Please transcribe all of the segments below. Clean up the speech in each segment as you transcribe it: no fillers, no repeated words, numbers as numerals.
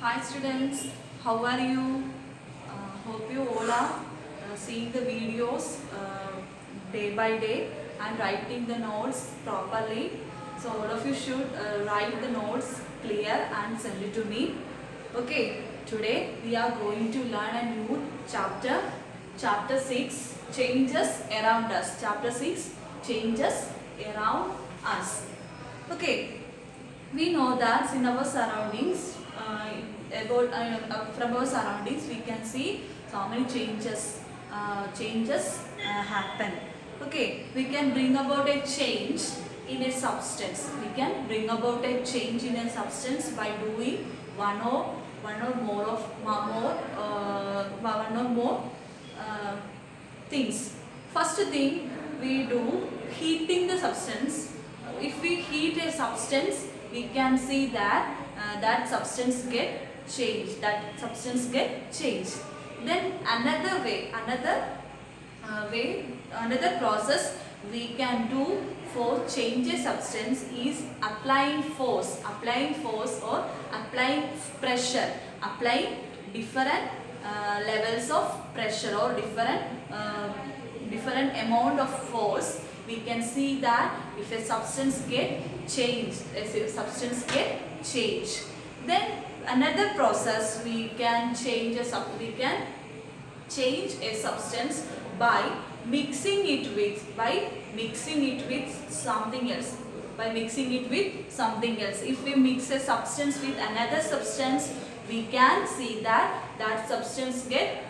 Hi students, how are you? Hope you all are seeing the videos day by day and writing the notes properly. So all of you should write the notes clear and send it to me. Okay, today we are going to learn a new chapter 6, changes around us. Chapter 6, changes around us. Okay, we know that in our surroundings, from our surroundings, we can see so many changes happen. Okay, we can bring about a change in a substance. We can bring about a change in a substance by doing one or more things. First thing we do, heating the substance. If we heat a substance, we can see that that substance get changed. Then another process we can do for change a substance is applying force or applying pressure, applying different levels of pressure or different amount of force. We can see that if a substance get changed, then another process we can change a substance by mixing it with something else. If we mix a substance with another substance, we can see that substance get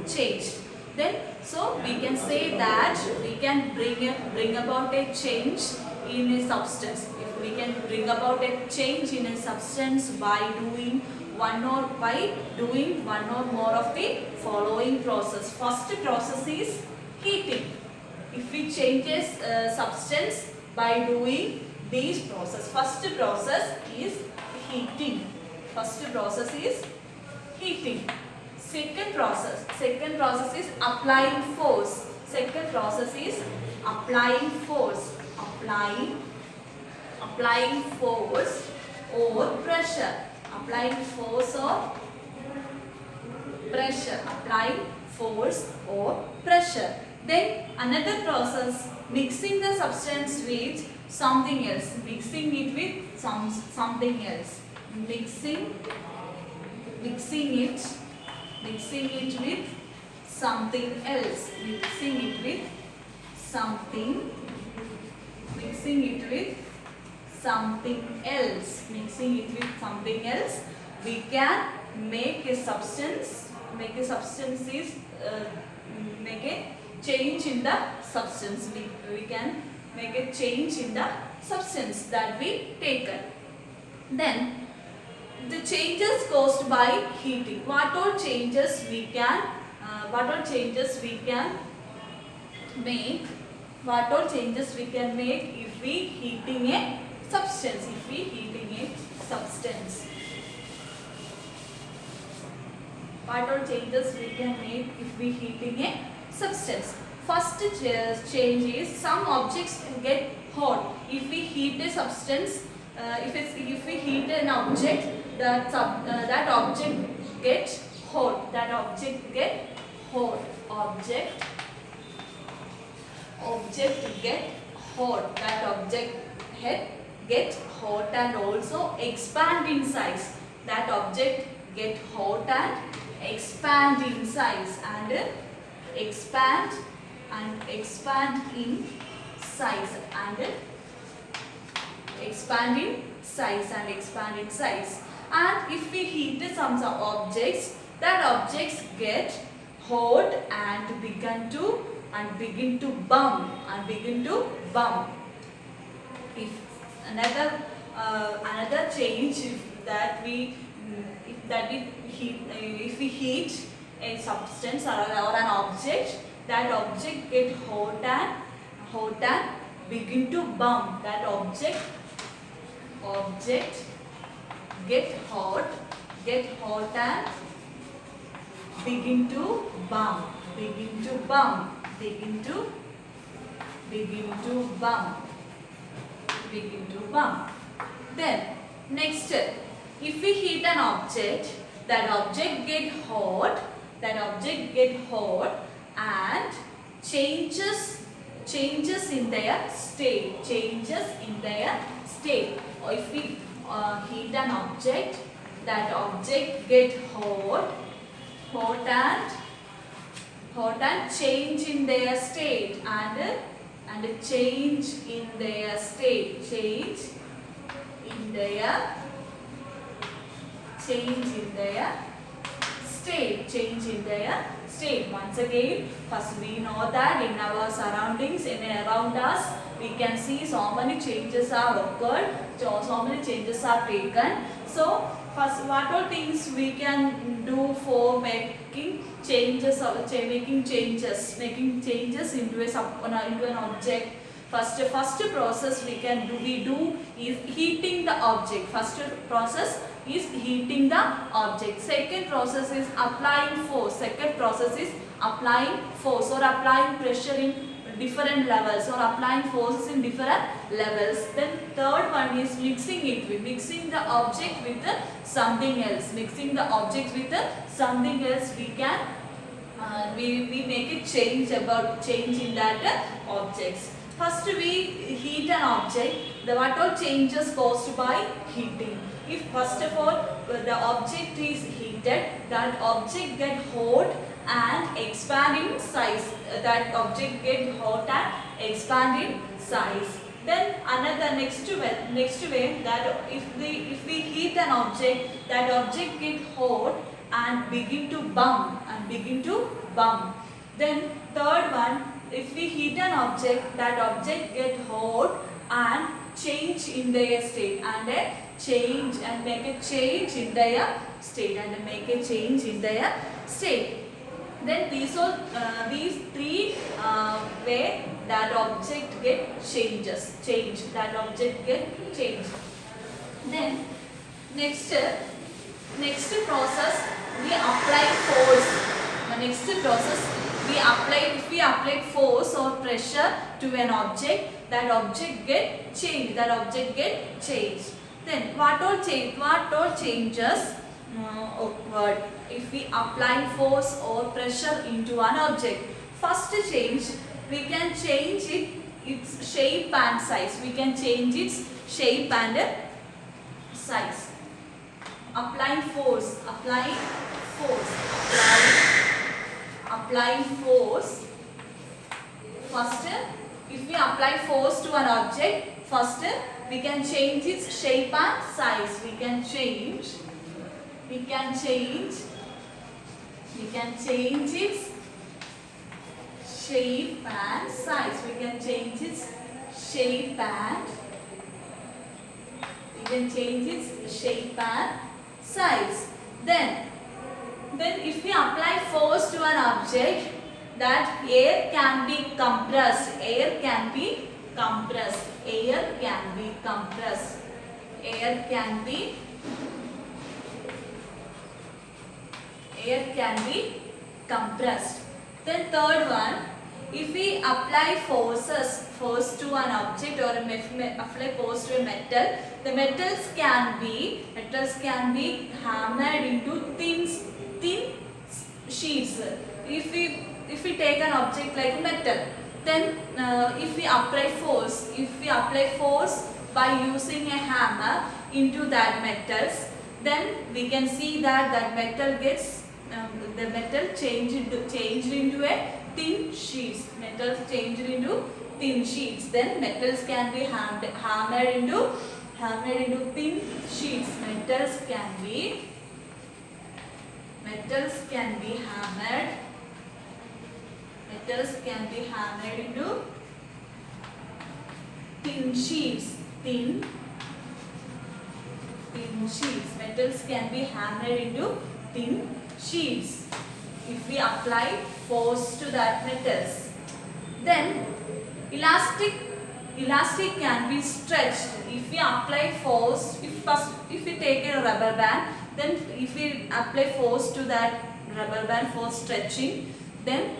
changed. Then so we can say that we can bring about a change in a substance. If we can bring about a change in a substance by doing one or more of the following process. First process is heating. If we change a substance by doing these process, first process is heating. Second process is applying force. Applying force or pressure. Applying force or pressure. Then another process, mixing the substance with something else. Mixing it with something else. Mixing it with something else. We can make a substance is make a change in the substance. We can make a change in the substance that we taken. Then the changes caused by heating. What all changes we can make? What all changes we can make if we heating a substance? What all changes we can make if we heating a substance? First change is some objects get hot. If we heat a substance, if we heat an object, that object get hot. Object get hot, and also expand in size. That object get hot and expand in size and expand in size. And if we heat some objects, that objects get hot and begin to bum. If another change if we heat a substance or an object, that object get hot and begin to bum. That object get hot and begin to bum. Then next, if we heat an object, that object get hot, and changes in their state, or if we heat an object, that object get hot and change in their state, and change in their state, Once again, first we know that in our surroundings and around us, we can see so many changes are occurred, so many changes are taken. So first, what all things we can do for making changes into an object? First process we do is heating the object. First process is heating the object. Second process is applying force. Or applying pressure in different levels, or applying forces in different levels. Then third one is mixing the object with something else. We can we make a change in that objects. First we heat an object. What all changes caused by heating? If first of all the object is heated, that object get hot and expand in size. Then another next way that if we heat an object, that object get hot and begin to bump. Then third one, if we heat an object, that object get hot and change in their state, and make a change in their state. Then these three way that object get changed. Then next process we apply force. If we apply force or pressure to an object, that object get changed. Then what all changes occurred if we apply force or pressure into an object? First change, we can change its shape and size. Applying force. First, if we apply force to an object, first we can change its shape and size. We can change its shape and size. Then if we apply force to an object, that air can be compressed. Air can be compressed. Then third one, if we apply force to an object or apply force to a metal, the metals can be hammered into thin sheets. If we take an object like metal, then if we apply force by using a hammer into that metals, then we can see that metal gets the metal changed into a thin sheets. Then metals can be hammered into thin sheets. Metals can be hammered into thin sheets. Metals can be hammered into thin sheets if we apply force to that metals. Then elastic can be stretched. If we apply force, if we take a rubber band, then if we apply force to that rubber band for stretching, then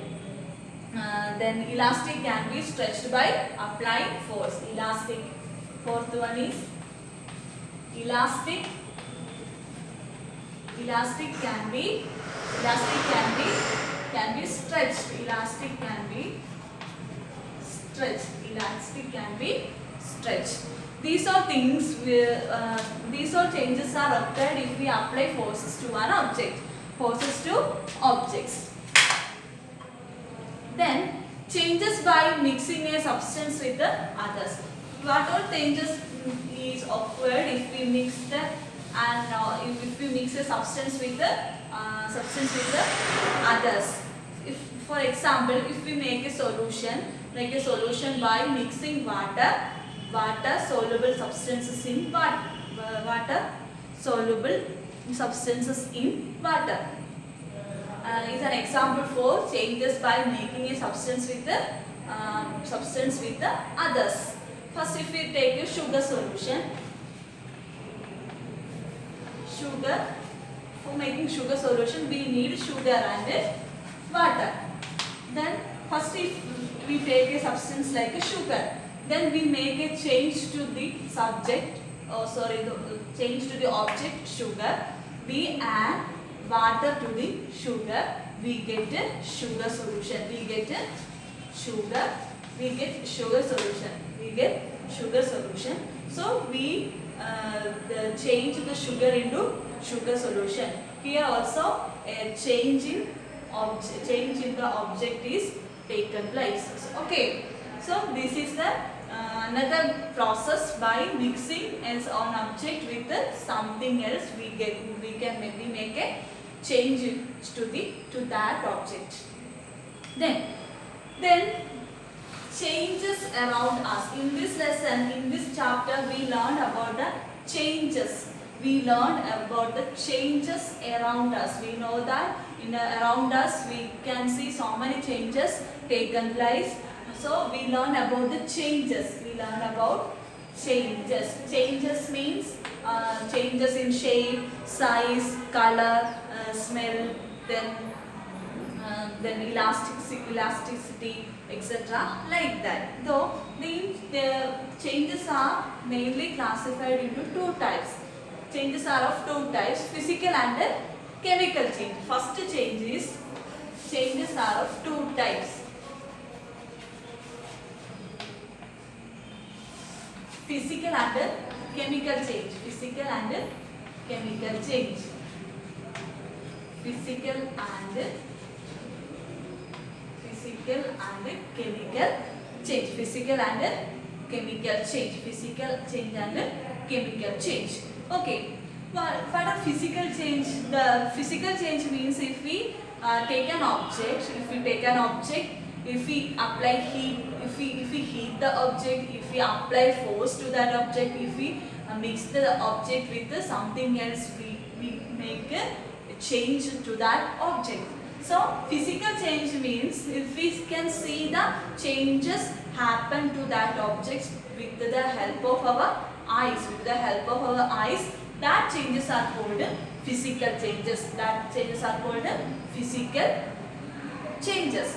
elastic can be stretched by applying force. Fourth one is elastic Elastic can be stretched. Elastic can be stretched. Elastic can be stretched. These all things these all changes are occurred if we apply forces to an object. Forces to objects. Then changes by mixing a substance with the others. What all changes is occurred if we mix the if we mix a substance with the others. If, for example, if we make a solution by mixing water soluble substances in water soluble substances in water. Is an example for changes by making a substance with the others. First, if we take a sugar solution, for making sugar solution we need sugar and water. Then first, if we take a substance like a sugar, then we make a change to the subject, change to the object sugar. We add water to the sugar, we get a sugar solution. We get sugar solution. So we change the sugar into sugar solution. Here also a change in the object is taken place. Okay. So this is the another process by mixing as an object with something else. We can maybe make a change to that object. Then changes around us. In this lesson, in this chapter, we learned about the changes. We learned about the changes around us. We know that around us we can see so many changes taken place. So we learn about the changes. Changes means changes in shape, size, color, smell, then elasticity, etc. like that. Though the changes are mainly classified into two types. Changes are of two types: physical and chemical change. First changes are of two types. Physical and chemical change. Physical and chemical change. Physical and chemical change. Physical and chemical change. Physical change and chemical change. Okay. Well, for the physical change, the physical change means if we take an object, if we apply heat, if we heat the object, if we apply force to that object, if we mix the object with something else, we make a change to that object. So physical change means if we can see the changes happen to that object with the help of our eyes. That changes are called physical changes.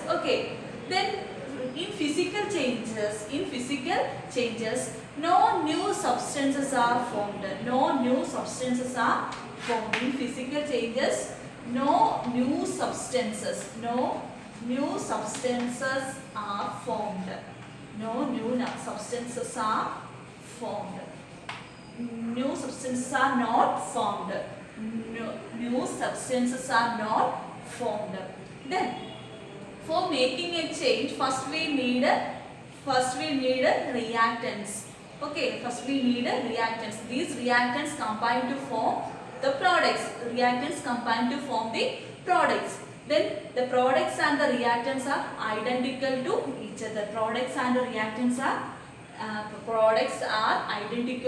Okay. Then in physical changes, no new substances are formed. In physical changes, no new substances are formed. New substances are not formed. Then for making a change, first we need reactants. Okay, first we need reactants. These reactants combine to form the products. Then the products and the reactants are identical to each other. Products are identical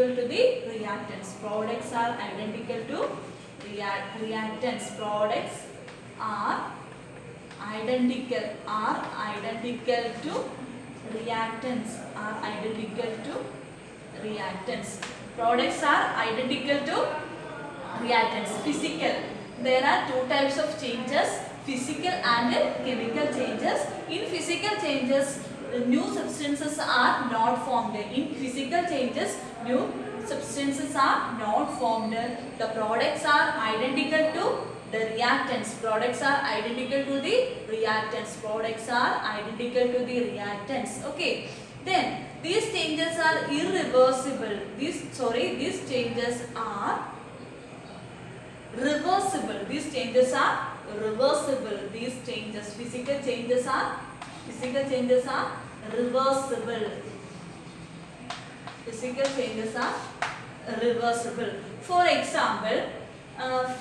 to the reactants. Products are identical to reactants. Physical. There are two types of changes: physical and chemical changes. In physical changes, new substances are not formed. In physical changes, new substances are not formed. The products are identical to the reactants. Products are identical to the reactants. Products are identical to the reactants. Okay. Then these changes are irreversible. These changes are reversible. These changes are reversible. These changes, physical changes are reversible. Physical changes are reversible. For example,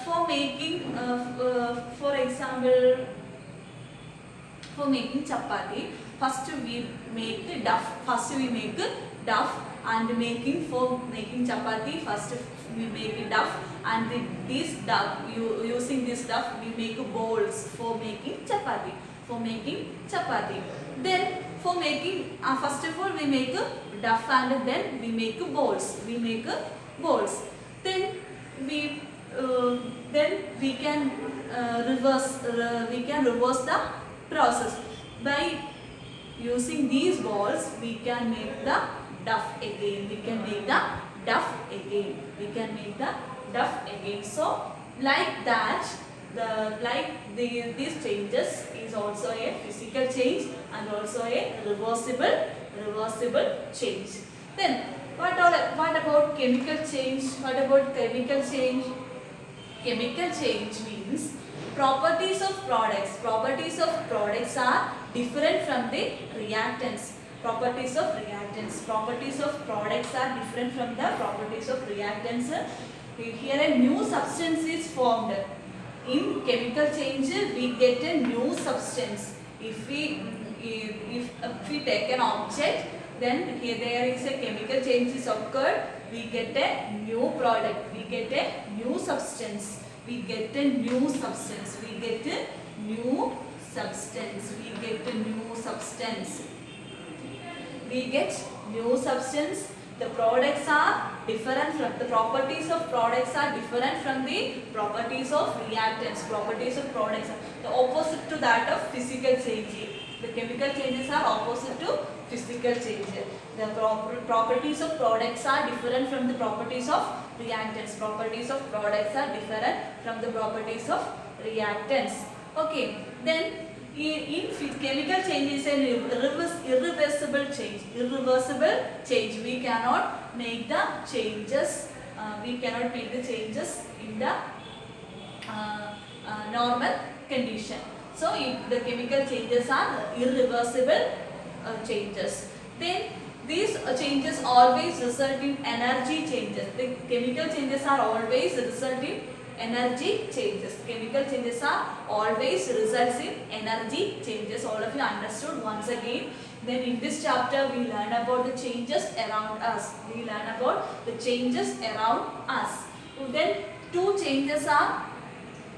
for making chapati, first we make duff, and for making chapati, first we make duff, and this duff, using this duff we make balls for making chapati. Then for making, first of all we make duff, and then we make balls. Then we can reverse the process. By using these balls we can make the duff again. So like that, these changes is also a physical change and also a reversible change. Then what about chemical change? Chemical change means properties of products. Properties of products are different from the reactants. Properties of products are different from the properties of reactants. Here a new substance is formed. In chemical change we get a new substance. If we take an object, then here there is a chemical change is occurred. We get a new product. We get a new substance. We get a new substance. The products are different from the properties of products are different from the properties of reactants. Properties of products are the opposite to that of physical change. The chemical changes are opposite to physical changes. The properties of products are different from the properties of reactants. Properties of products are different from the properties of reactants. Okay. Then in chemical change is an irreversible change. We cannot make the changes. In the normal condition. So the chemical changes are irreversible changes. Then these changes always result in energy changes. The chemical changes are always result in energy changes. Chemical changes are always results in energy changes. All of you understood once again. Then in this chapter we learn about the changes around us. Then two changes are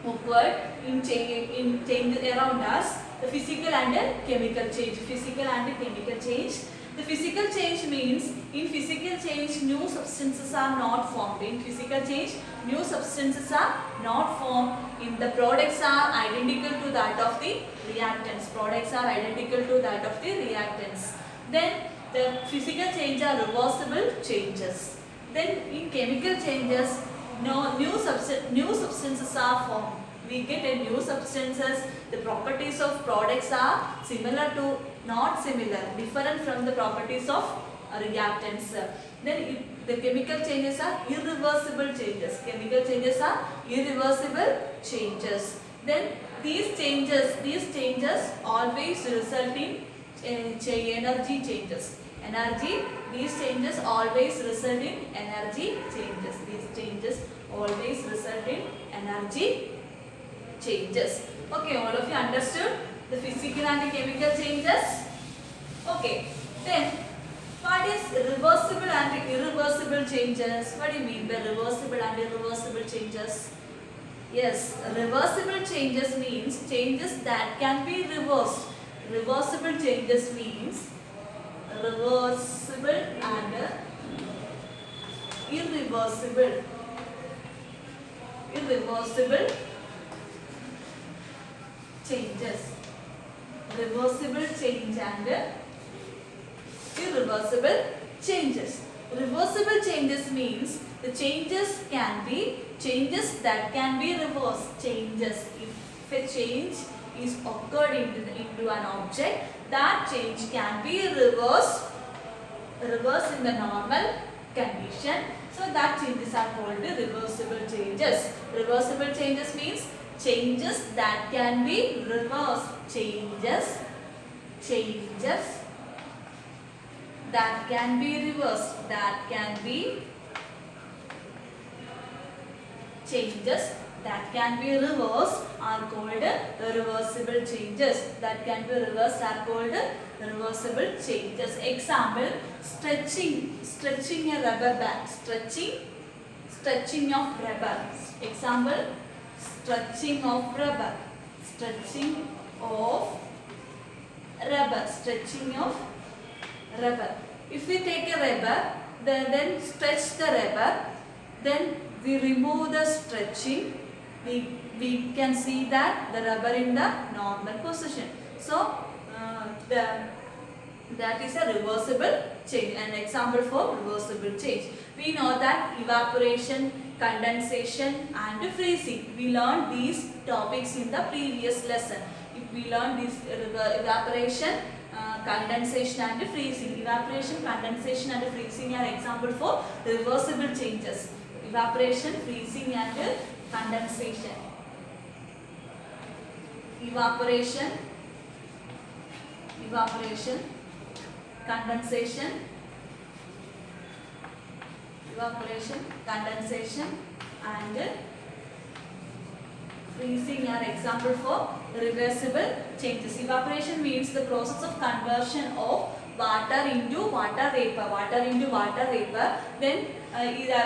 occurred in changes around us. The physical and chemical change. The physical change means in physical change new substances are not formed. In the products are identical to that of the reactants. Then the physical change are reversible changes. Then in chemical changes new substances are formed. We get a new substances. The properties of products are different from the properties of reactants. Then the chemical changes are irreversible changes. Then these changes always result in energy changes. These changes always result in energy changes. Okay, all of you understood the physical and the chemical changes? Okay, then what is reversible and irreversible changes? What do you mean by reversible and irreversible changes? Yes, reversible changes means changes that can be reversed. Reversible changes means reversible and irreversible changes. Reversible change and irreversible changes. Reversible changes means the changes can be changes that can be reversed. Changes. If a change is occurred into an object, that change can be reversed in the normal condition. So that changes are called reversible changes. Reversible changes means changes that can be reversed. Changes that can be reversed. That can be changes that can be reversed are called reversible changes. That can be reversed are called reversible changes. Example, stretching a rubber band. Stretching of rubber. Example, stretching of rubber. Stretching of rubber. If we take a rubber, then stretch the rubber, then we remove the stretching, we can see that the rubber in the normal position. So that is a reversible change. An example for reversible change. We know that evaporation, condensation and freezing. We learned these topics in the previous lesson. We learned this evaporation, condensation and freezing. Evaporation, condensation and freezing are example for reversible changes. Evaporation, freezing and condensation. Evaporation, condensation, and freezing are example for reversible changes. Evaporation means the process of conversion of water into water vapor. Then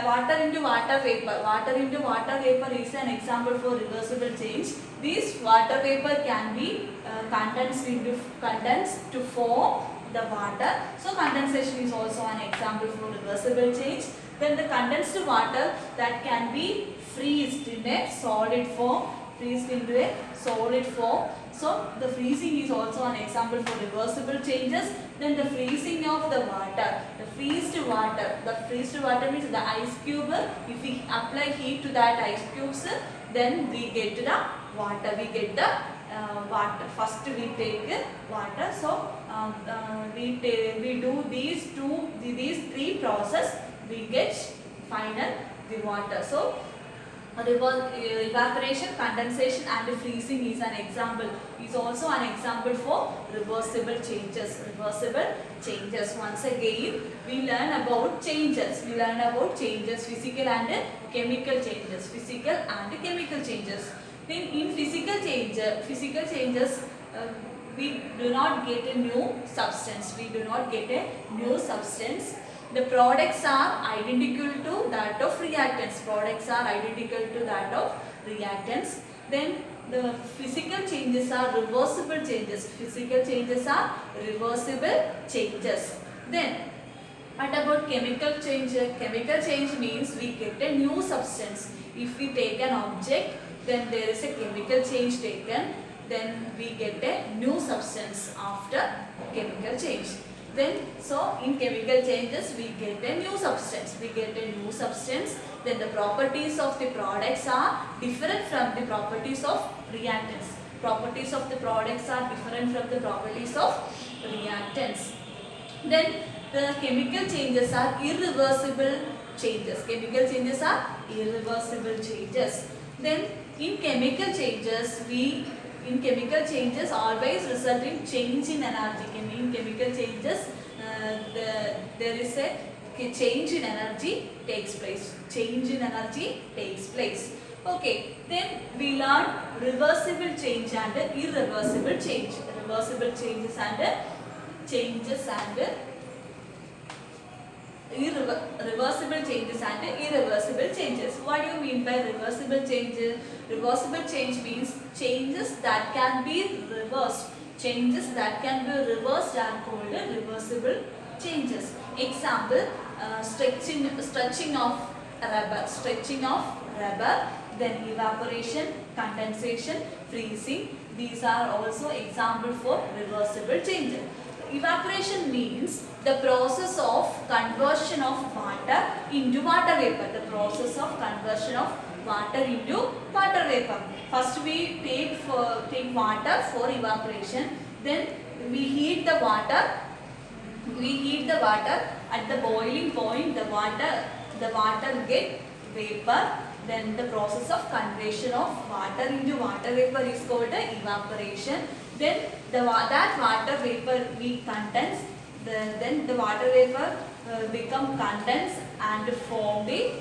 water into water vapor is an example for reversible change. This water vapor can be condensed to form the water. So condensation is also an example for reversible change. Then the condensed water that can be freezed in a solid form. So the freezing is also an example for reversible changes. Then the freezing of the water. The freezed water means the ice cube. If we apply heat to that ice cubes, then we get the water. Water. First we take water. So we do these three process. We get final the water. So evaporation, condensation and freezing is an example. Is also an example for reversible changes. Once again, we learn about changes. Physical and chemical changes. Then in physical changes, we do not get a new substance. The products are identical to that of reactants. Then the physical changes are reversible changes. Then what about chemical change? Chemical change means we get a new substance. If we take an object, then there is a chemical change taken. Then we get a new substance after chemical change. Then, so in chemical changes, we get a new substance. Then the properties of the products are different from the properties of reactants. Properties of the products are different from the properties of reactants. Then the chemical changes are irreversible changes. Then in chemical changes always result in change in energy. In chemical changes, there is a change in energy takes place. Okay, then we learn reversible change and irreversible change. Reversible changes and reversible changes and irreversible changes. What do you mean by reversible changes? Reversible change means changes that can be reversed. Are called reversible changes. Example, stretching of rubber, then evaporation, condensation, freezing. These are also example for reversible changes. evaporation means the process of conversion of water into water vapor. The process of conversion of water into water vapor. First we take water for evaporation. Then we heat the water. At the boiling point. The water get vapor. Then the process of conversion of water into water vapor is called evaporation. Then that water vapor we condense. Then the water vapor become condensed and form the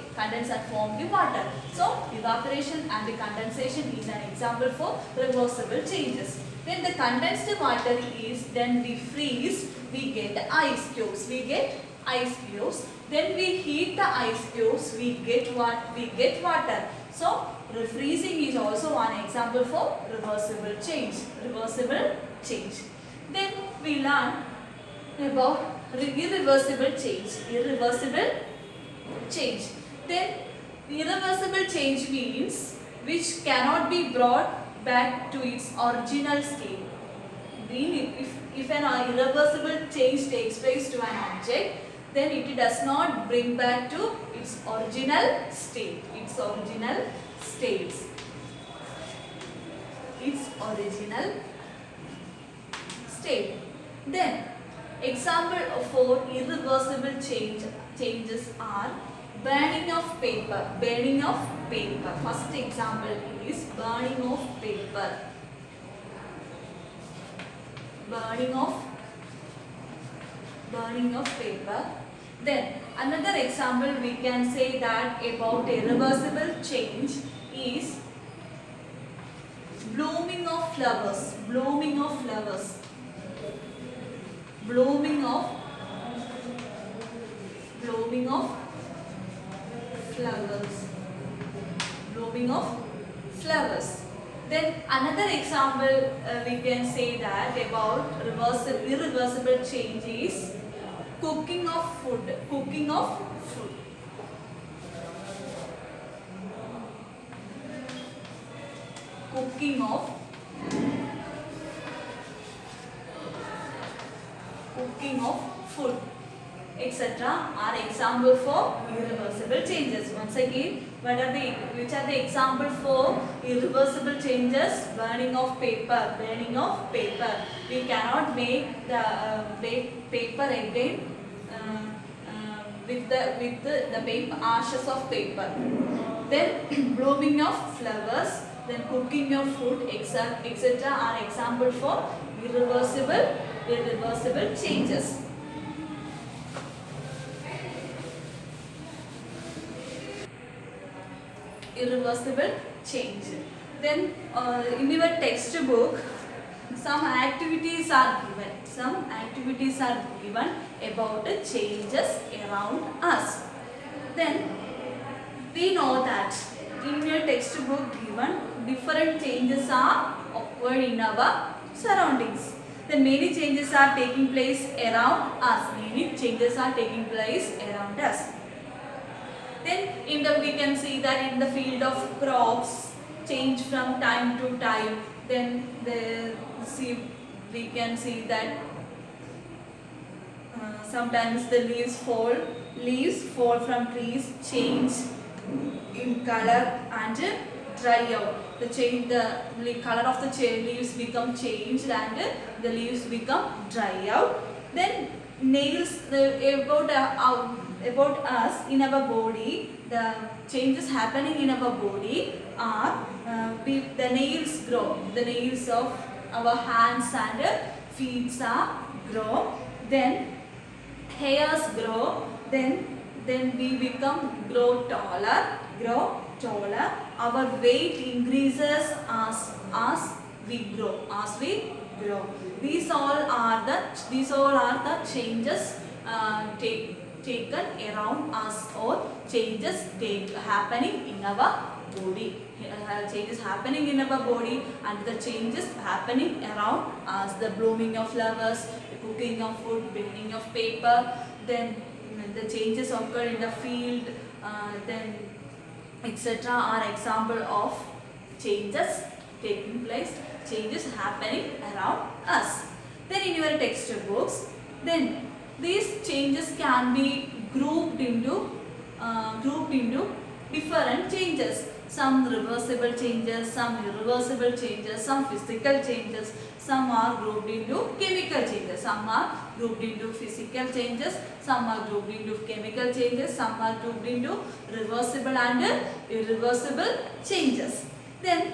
water. So evaporation and the condensation is an example for reversible changes. When the condensed water is then we freeze, we get ice cubes. Then we heat the ice cubes, we get water. So refreezing is also one example for reversible change. Then we learn about irreversible change. Then irreversible change means which cannot be brought back to its original state. If an irreversible change takes place to an object, then it does not bring back to its original state. Then example for irreversible changes are burning of paper. First example is burning of paper. Then another example we can say that about irreversible change is blooming of flowers. Then another example we can say that about irreversible change is cooking of food. Cooking of food, etc. are example for irreversible changes. Once again, which are the example for irreversible changes? Burning of paper. We cannot make the paper again with the paper, ashes of paper. Then blooming of flowers. Then cooking of food, etc. are example for irreversible changes. Irreversible change. Then in your textbook some activities are given about the changes around us. Then we know that in your textbook given different changes are occurred in our surroundings. Then many changes are taking place around us. Then we can see that in the field of crops change from time to time. Then we can see that sometimes the leaves fall from trees, change in color and dry out. The color of the leaves become changed and the leaves become dry out. Then nails about us in our body, the changes happening in our body are the nails grow. The nails of our hands and feet grow. Then hairs grow. Then we grow taller. Our weight increases as we grow. These all are the changes taken around us, or changes happening in our body. Changes happening in our body and the changes happening around us. The blooming of flowers, the cooking of food, burning of paper. Then the changes occur in the field. Then etc. are example of changes taking place, changes happening around us. Then in your textbooks, then these changes can be grouped into different changes. Some reversible changes, some irreversible changes, some physical changes, some are grouped into chemical changes, some are grouped into physical changes, some are grouped into chemical changes, some are grouped into reversible and irreversible changes. Then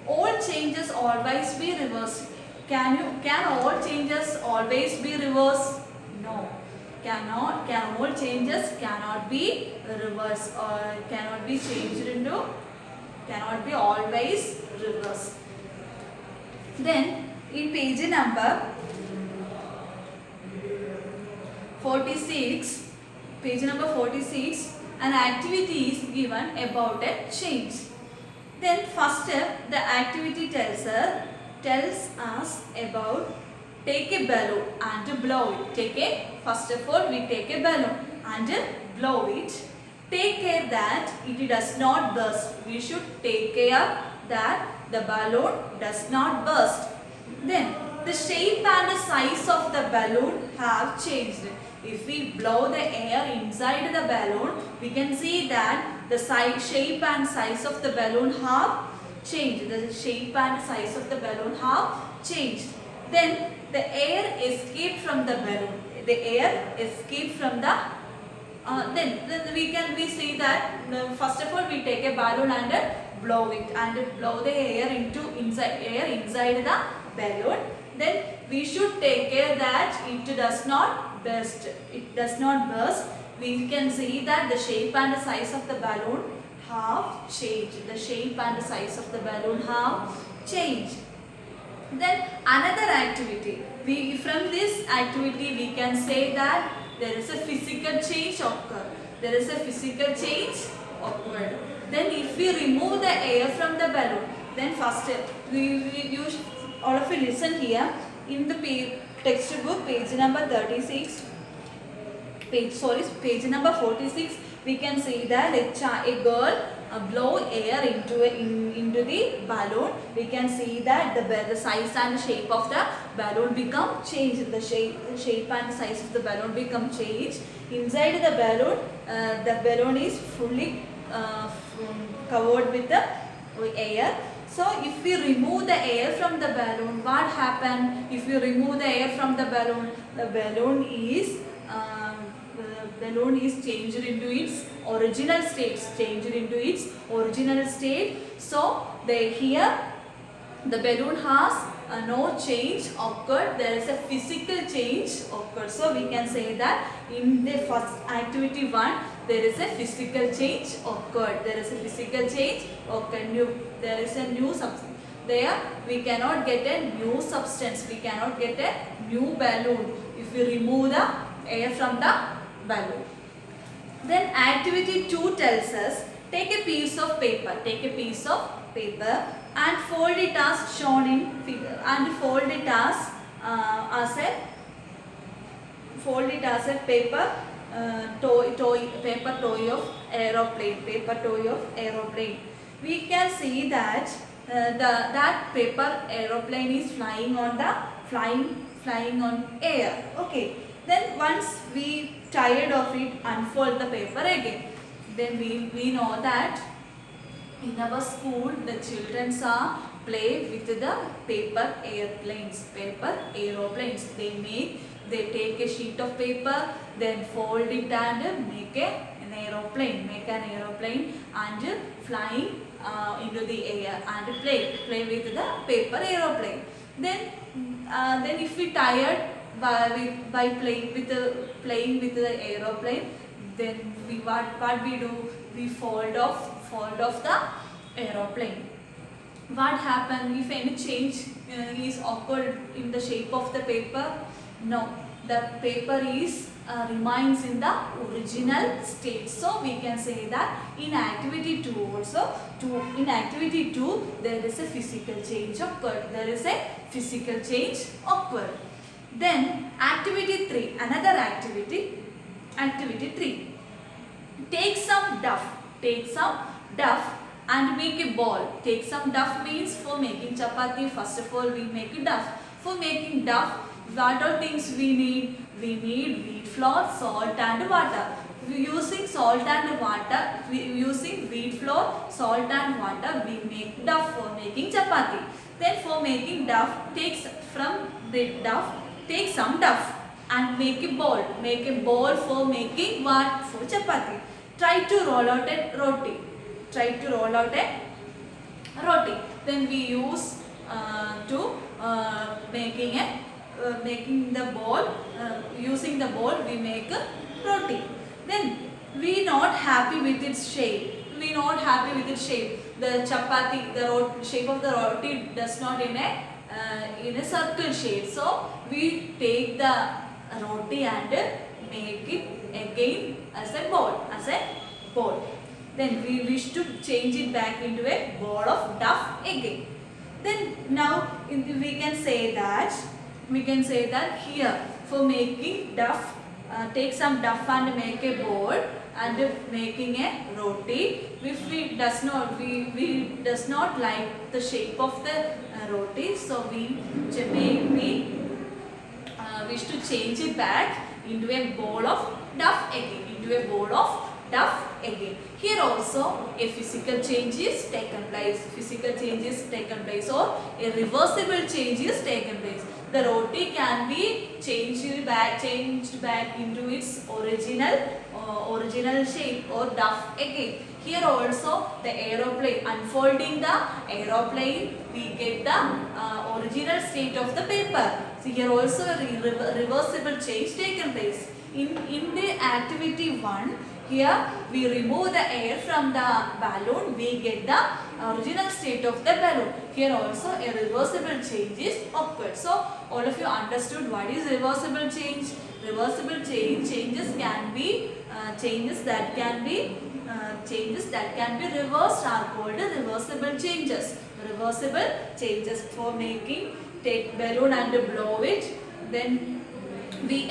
all changes always be reversed. Can all changes always be reversed? No. Can all changes cannot be reversed or cannot be changed into, cannot be always reversed. Then in page number 46, an activity is given about a change. Then first step, the activity tells us about take a balloon and blow it. First of all, we take a balloon and blow it. Take care that it does not burst. We should take care that the balloon does not burst. Then the shape and the size of the balloon have changed. If we blow the air inside the balloon, we can see that the shape and size of the balloon have changed. The shape and size of the balloon have changed. Then the air escaped from the balloon. The air escaped from the then we see that first of all we take a balloon and blow it and blow the air inside the balloon. Then we should take care that it does not burst. It does not burst. We can see that the shape and the size of the balloon have changed. The shape and the size of the balloon have changed. Then another activity. From this activity we can say that there is a physical change occurred. There is a physical change occurred. Then if we remove the air from the balloon, then first you all of you listen here. In the textbook, page number 36, page number 46, we can see that a girl blow air into the balloon. We can see that the size and shape of the balloon become changed. The shape and size of the balloon become changed. Inside the balloon is fully covered with the air. So if we remove the air from the balloon, what happens? If we remove the air from the balloon is changed into its original state. So here the balloon has no change occurred. There is a physical change occurred. So we can say that in the first activity 1, there is a physical change occurred. There is a physical change occurred. There is a new substance. There we cannot get a new substance. We cannot get a new balloon if we remove the air from the balloon. Then activity 2 tells us take a piece of paper and fold it as shown in figure and fold it as a paper toy of aeroplane. We can see that that paper aeroplane is flying on air. Okay. Then once we tired of it, unfold the paper again. Then we know that in our school the children are play with the paper aeroplanes. They take a sheet of paper, then fold it and make an aeroplane and flying into the air and play with the paper aeroplane. Then if we tired by playing with the aeroplane, then what we do? We fold off the aeroplane. What happened if any change is occurred in the shape of the paper? No, the paper is remains in the original state. So we can say that in activity 2 also, in activity 2 there is a physical change occurred. Then activity 3, another activity 3. Take some duff and make a ball. Take some duff means for making chapati. First of all we make a duff. For making duff, what are things we need? We need wheat flour, salt and water. Using salt and water, using wheat flour, salt and water, we make duff for making chapati. Then for making duff, take some duff and make a ball. Make a ball for making what? For chapati. Try to roll out a roti. Try to roll out a roti. Then we use to making the ball. Using the ball, we make a roti. Then we not happy with its shape. We not happy with its shape. The chapati, the shape of the roti does not in a circle shape. So we take the roti and make it again as a ball. Then we wish to change it back into a ball of duff again. Then now we can say that here for making duff, take some duff and make a ball and making a roti. If we does not like the shape of the roti, so we wish to change it back into a ball of duff again. Here also a physical change is taken place. Or a reversible change is taken place. The roti can be changed back into its original shape or duff again. Here also the aeroplane, unfolding the aeroplane, we get the original state of the paper. So here also a reversible change taken place. In the activity 1, here we remove the air from the balloon, we get the original state of the balloon. Here also a reversible change is occurred. So all of you understood what is reversible change. Reversible changes can be changes that can be reversed are called reversible changes. Reversible changes for making, take balloon and blow it, then we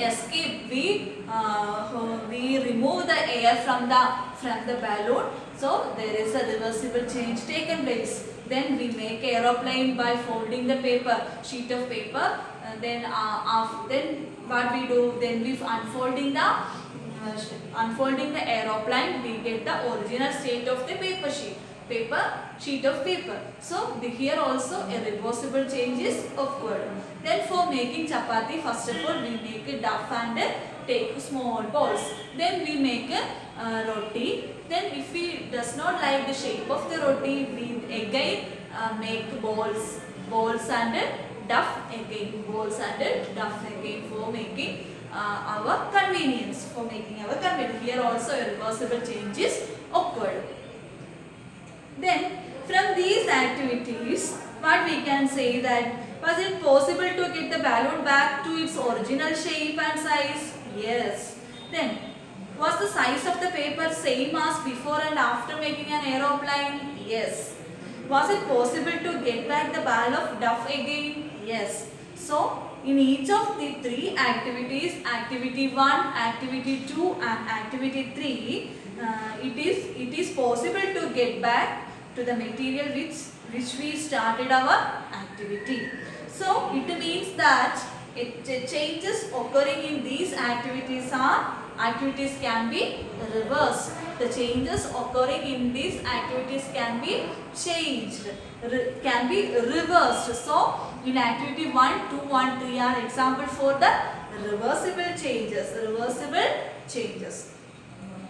remove the air from the balloon, so there is a reversible change taken place. Then we make aeroplane by folding the sheet of paper. Then what we do? Then we unfolding the aeroplane, we get the original state of the sheet of paper. So here also a reversible change is occurred. Then for making chapati, first of all we make a duff and take small balls. Then we make a roti. Then if we does not like the shape of the roti, we again make balls and duff again. For making our convenience. Here also a reversible change is occurred. Then from these activities, what we can say that, was it possible to get the balloon back to its original shape and size? Yes. Then was the size of the paper same as before and after making an aeroplane? Yes. Was it possible to get back the ball of duff again? Yes. So in each of the 3 activities, activity 1, activity 2 and activity 3, it is possible to get back to the material which we started our activity. So it means that changes occurring in these activities can be reversed. The changes occurring in these activities can be changed, can be reversed. So in activity 1, 2 and 3 are example for the reversible changes.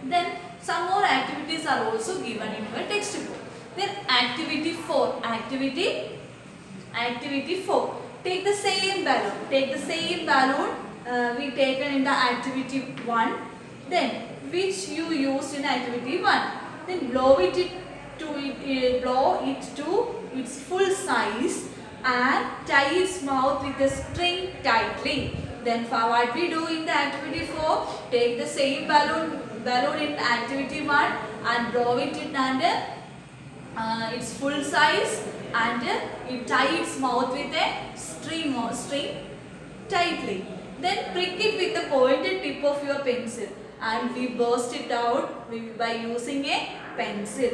Then some more activities are also given in your textbook. Then activity 4. Activity 4. Take the same balloon. We taken in the activity 1. Then which you used in activity 1. Then blow it to its full size and tie its mouth with a string tightly. Then for what we do in the activity 4, take the same balloon in activity 1 and blow it and its full size and you tie its mouth with a string tightly. Then prick it with the pointed tip of your pencil and we burst it out by using a pencil.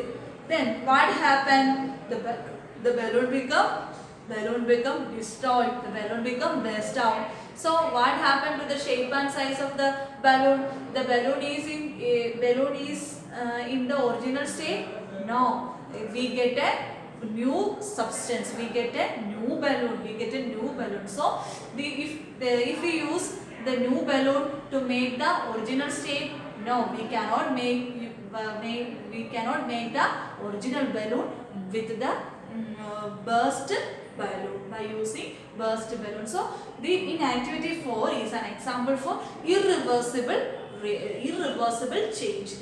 Then what happened? The balloon balloon become destroyed, the balloon become burst out. So what happened to the shape and size of the balloon? The balloon is in the original state? No, we get a new substance, we get a new balloon, so if we use the new balloon to make the original state, no, we cannot make the original balloon with the burst balloon by using burst balloon. So in activity 4 is an example for irreversible change.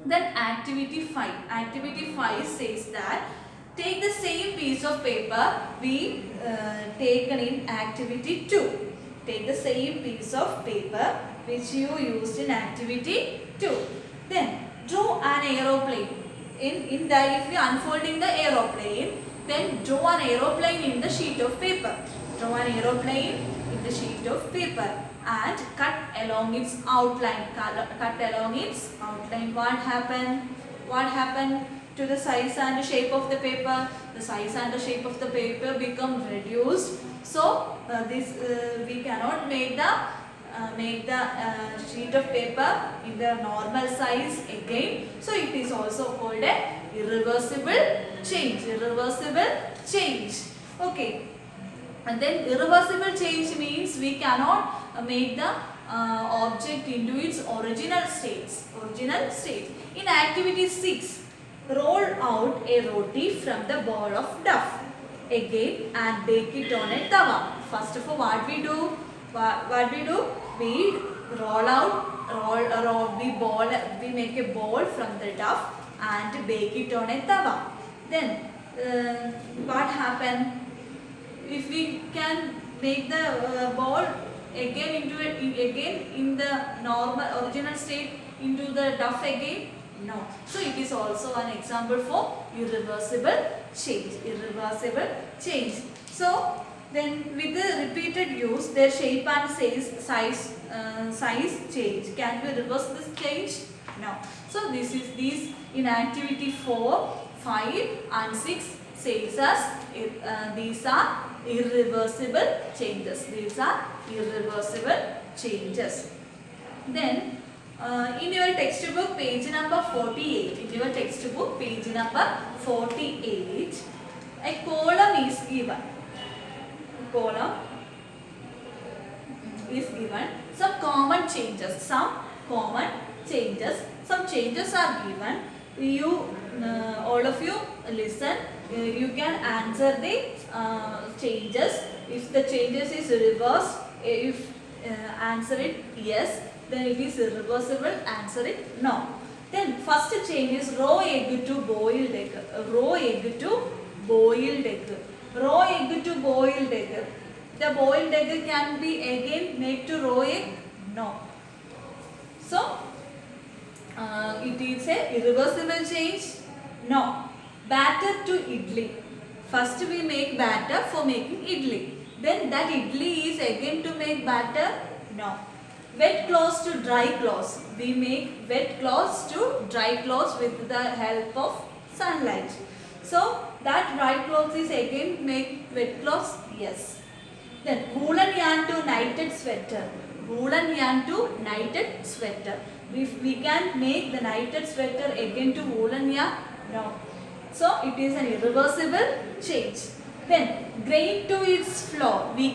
Then activity 5 says that take the same piece of paper we taken in activity 2. Take the same piece of paper which you used in activity 2. Then draw an aeroplane. If you are unfolding the aeroplane, then draw an aeroplane in the sheet of paper. Draw an aeroplane in the sheet of paper and cut along its outline. What happened to the size and shape of the paper? The size and the shape of the paper become reduced. So we cannot make the sheet of paper in the normal size again. So it is also called a irreversible change. Okay. And then irreversible change means we cannot make the object into its original state. In activity 6, roll out a roti from the ball of dough again and bake it on a tawa. First of all, what we do? We we make a ball from the dough and bake it on a tawa. Then what happen? If we can make the ball again in the normal original state into the dough again? No. So it is also an example for irreversible change. So then with the repeated use, their shape and size change. Can we reverse this change? No. So these in activity 4, 5 and 6 says us these are irreversible changes. Then in your textbook page number 48, a column is given. Some common changes. Some changes are given. All of you listen. You can answer the changes. If the changes is reversed, if answer it yes, then it is irreversible. Answer it no. Then first change is raw egg to boiled egg. Raw egg to boiled egg. The boiled egg can be again made to raw egg? No. So it is a irreversible change? No. Batter to idli. First we make batter for making idli. Then that idli is again to make batter? No. Wet cloths to dry cloths. We make wet cloths to dry cloths with the help of sunlight. So that dry cloths is again make wet cloths? Yes. Then woolen yarn to knitted sweater. If we can make the knitted sweater again to woolen yarn? No. So it is an irreversible change. Then grain to its flour. We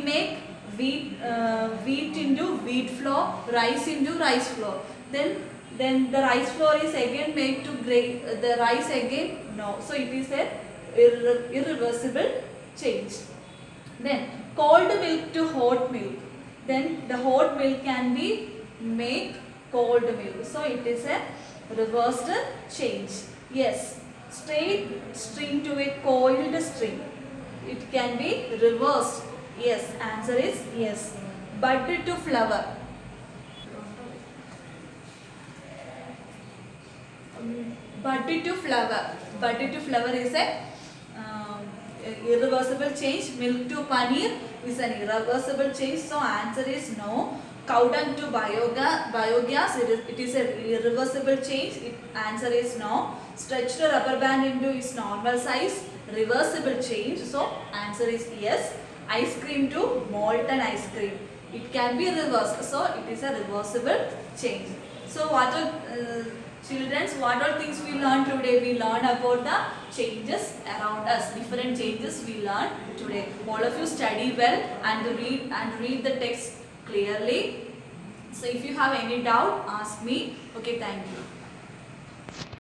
make wheat into wheat flour, rice into rice flour. Then the rice flour is again made to the rice again? No. So it is a irreversible change. Then cold milk to hot milk. Then the hot milk can be made cold milk. So it is a reversed change. Yes. Straight string to a coiled string. It can be reversed. Yes. Answer is yes. Bud to flower. Bud to flower is a irreversible change. Milk to paneer is an irreversible change. So answer is no. Cow dung to biogas, it is a irreversible change. Answer is no. Stretch the rubber band into its normal size, reversible change. So answer is yes. Ice cream to molten ice cream, it can be reversed. So it is a reversible change. So what are children, what are things we learned today? We learned about the changes around us, different changes we learned today. All of you study well and read the text clearly. So if you have any doubt, ask me. Okay, thank you.